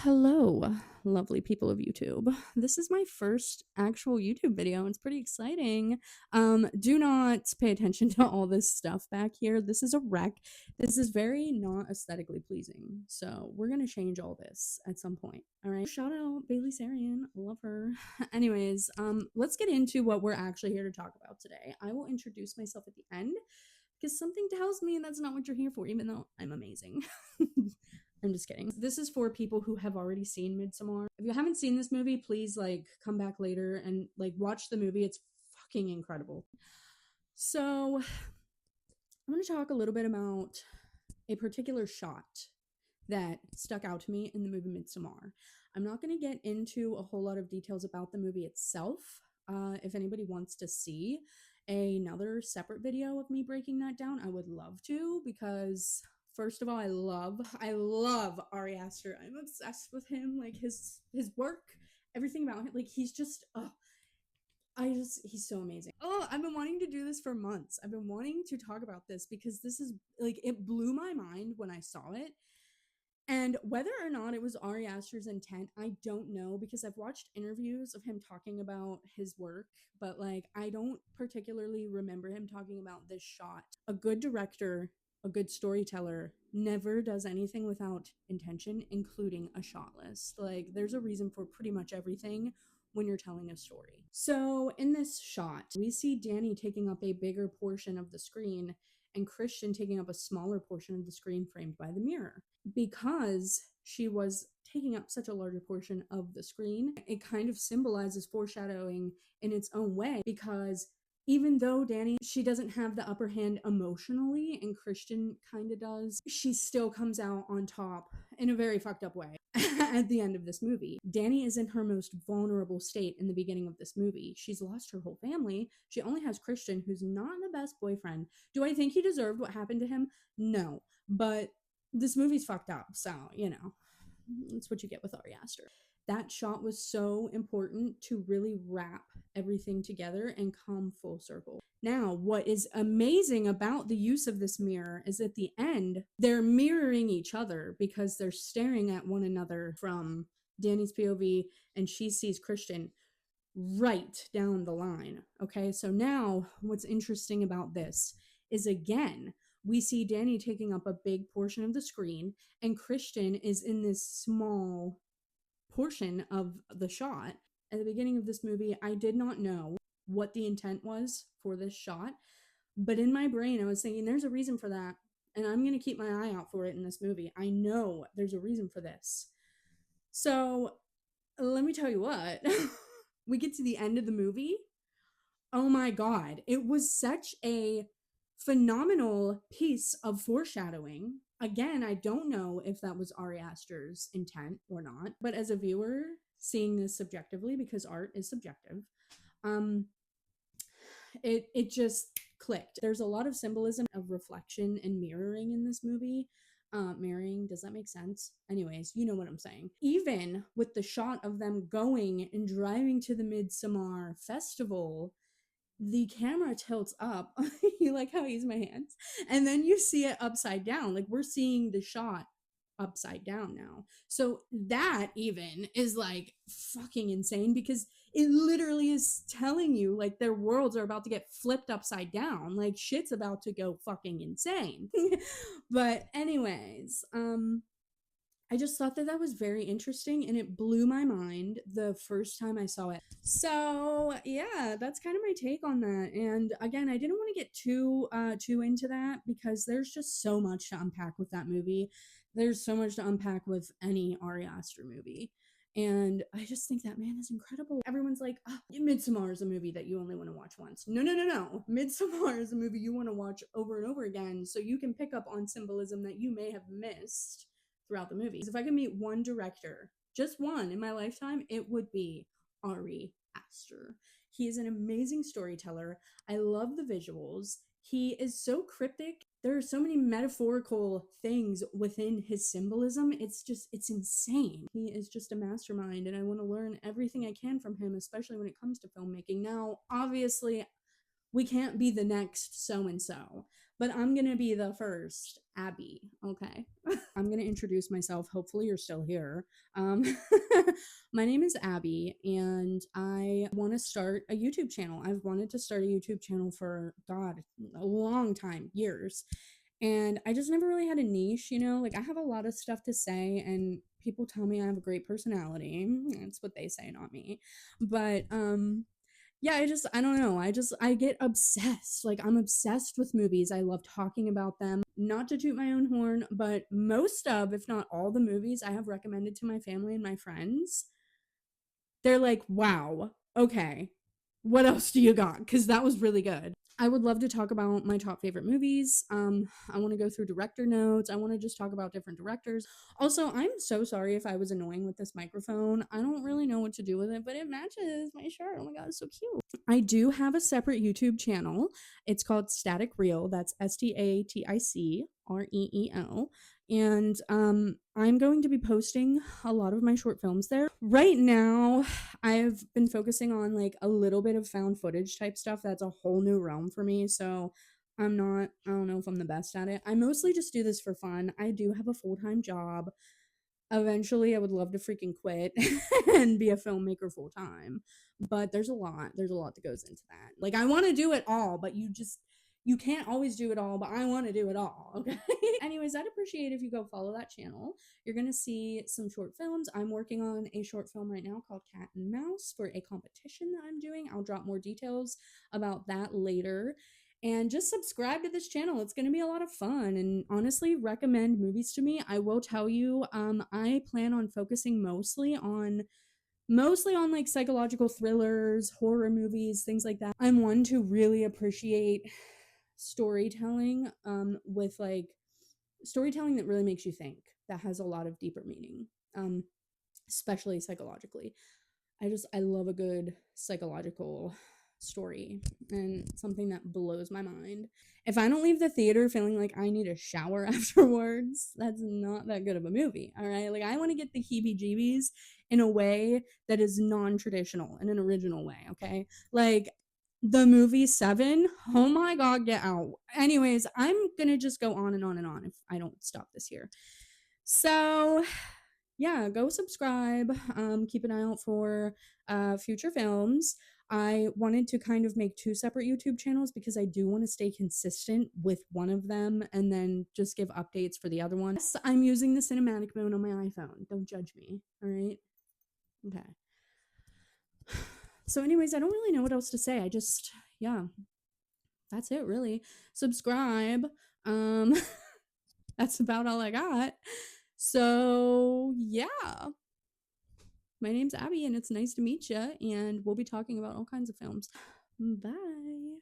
Hello, lovely people of YouTube. This is my first actual YouTube video. It's pretty exciting. Do not pay attention to all this stuff back here. This is a wreck. This is very not aesthetically pleasing. So we're gonna change all this at some point. All right. Shout out Bailey Sarian. Love her. Anyways, let's get into what we're actually here to talk about today. I will introduce myself at the end because something tells me that's not what you're here for, even though I'm amazing. I'm just kidding. This is for people who have already seen Midsommar. If you haven't seen this movie, please come back later and watch the movie. It's fucking incredible. So I'm going to talk a little bit about a particular shot that stuck out to me in the movie Midsommar. I'm not going to get into a whole lot of details about the movie itself. If anybody wants to see another separate video of me breaking that down, I would love to, because first of all, I love Ari Aster. I'm obsessed with him, his work, everything about him. He's just he's so amazing. I've been wanting to do this for months. I've been wanting to talk about this because this is it blew my mind when I saw it. And whether or not it was Ari Aster's intent, I don't know, because I've watched interviews of him talking about his work, but I don't particularly remember him talking about this shot. A good director, a good storyteller, never does anything without intention, including a shot list. There's a reason for pretty much everything when you're telling a story. So in this shot, we see Danny taking up a bigger portion of the screen and Christian taking up a smaller portion of the screen framed by the mirror. Because she was taking up such a larger portion of the screen, it kind of symbolizes foreshadowing in its own way, because even though Danny, she doesn't have the upper hand emotionally, and Christian kind of does, she still comes out on top in a very fucked up way at the end of this movie. Danny is in her most vulnerable state in the beginning of this movie. She's lost her whole family. She only has Christian, who's not the best boyfriend. Do I think he deserved what happened to him? No. But this movie's fucked up, so, that's what you get with Ari Aster. That shot was so important to really wrap everything together and come full circle. Now, what is amazing about the use of this mirror is at the end, they're mirroring each other because they're staring at one another from Danny's POV, and she sees Christian right down the line. Okay, so now what's interesting about this is, again, we see Danny taking up a big portion of the screen, and Christian is in this small portion of the shot. At the beginning of this movie, I did not know what the intent was for this shot, but in my brain, I was thinking, there's a reason for that, and I'm going to keep my eye out for it in this movie. I know there's a reason for this. So, let me tell you what. We get to the end of the movie. Oh my god. It was such a phenomenal piece of foreshadowing. Again, I don't know if that was Ari Aster's intent or not, but as a viewer, seeing this subjectively, because art is subjective, it just clicked. There's a lot of symbolism of reflection and mirroring in this movie. Mirroring, does that make sense? Anyways, you know what I'm saying. Even with the shot of them going and driving to the Midsommar festival, the camera tilts up. You like how I use my hands? And then you see it upside down. We're seeing the shot upside down now. So that even is fucking insane, because it literally is telling you their worlds are about to get flipped upside down. Shit's about to go fucking insane. But anyways, I just thought that was very interesting, and it blew my mind the first time I saw it. So yeah, that's kind of my take on that. And again, I didn't want to get too into that, because there's just so much to unpack with that movie. There's so much to unpack with any Ari Aster movie. And I just think that man is incredible. Everyone's like, oh, Midsommar is a movie that you only want to watch once. No. Midsommar is a movie you want to watch over and over again, so you can pick up on symbolism that you may have missed throughout the movies. If I could meet one director, just one in my lifetime, it would be Ari Aster. He is an amazing storyteller. I love the visuals. He is so cryptic. There are so many metaphorical things within his symbolism. It's insane. He is just a mastermind, and I want to learn everything I can from him, especially when it comes to filmmaking. Now, obviously, we can't be the next so-and-so, but I'm gonna be the first Abby. Okay. I'm gonna introduce myself. Hopefully, you're still here. Um, my name is Abby, and I want to start a YouTube channel. I've wanted to start a YouTube channel for, God, a long time, years. And I just never really had a niche, you know? Like, I have a lot of stuff to say, and people tell me I have a great personality. That's what they say, not me. But, yeah, I don't know. I get obsessed. Like, I'm obsessed with movies. I love talking about them. Not to toot my own horn, but most of, if not all, the movies I have recommended to my family and my friends, they're like, wow, okay, what else do you got? Because that was really good. I would love to talk about my top favorite movies. I want to go through director notes. I want to just talk about different directors. Also, I'm so sorry if I was annoying with this microphone. I don't really know what to do with it, but it matches my shirt. Oh my God, it's so cute. I do have a separate YouTube channel. It's called Static Reel. That's STATICREEL. And I'm going to be posting a lot of my short films there. Right now, I've been focusing on like a little bit of found footage type stuff. That's a whole new realm for me. So I don't know if I'm the best at it. I mostly just do this for fun. I do have a full time job. Eventually, I would love to freaking quit and be a filmmaker full time. But there's a lot that goes into that. Like, I want to do it all, but you can't always do it all, but I want to do it all. Okay. Anyways, I'd appreciate if you go follow that channel. You're going to see some short films. I'm working on a short film right now called Cat and Mouse for a competition that I'm doing. I'll drop more details about that later. And just subscribe to this channel. It's going to be a lot of fun. And honestly, recommend movies to me. I will tell you, I plan on focusing mostly on like psychological thrillers, horror movies, things like that. I'm one to really appreciate storytelling, with like storytelling that really makes you think, that has a lot of deeper meaning, um, especially psychologically. I love a good psychological story and something that blows my mind. If I don't leave the theater feeling like I need a shower afterwards, that's not that good of a movie. All right. Like, I want to get the heebie jeebies in a way that is non traditional, in an original way. Okay. Like, the movie Seven. Oh my God, get out. Anyways, I'm going to just go on and on and on if I don't stop this here. So, yeah, go subscribe. Keep an eye out for future films. I wanted to kind of make two separate YouTube channels because I do want to stay consistent with one of them and then just give updates for the other one. Yes, I'm using the cinematic mode on my iPhone. Don't judge me. All right. Okay. So, anyways, I don't really know what else to say. Yeah, that's it, really. Subscribe. Um, that's about all I got. So, yeah. My name's Abby, and it's nice to meet you, and we'll be talking about all kinds of films. Bye.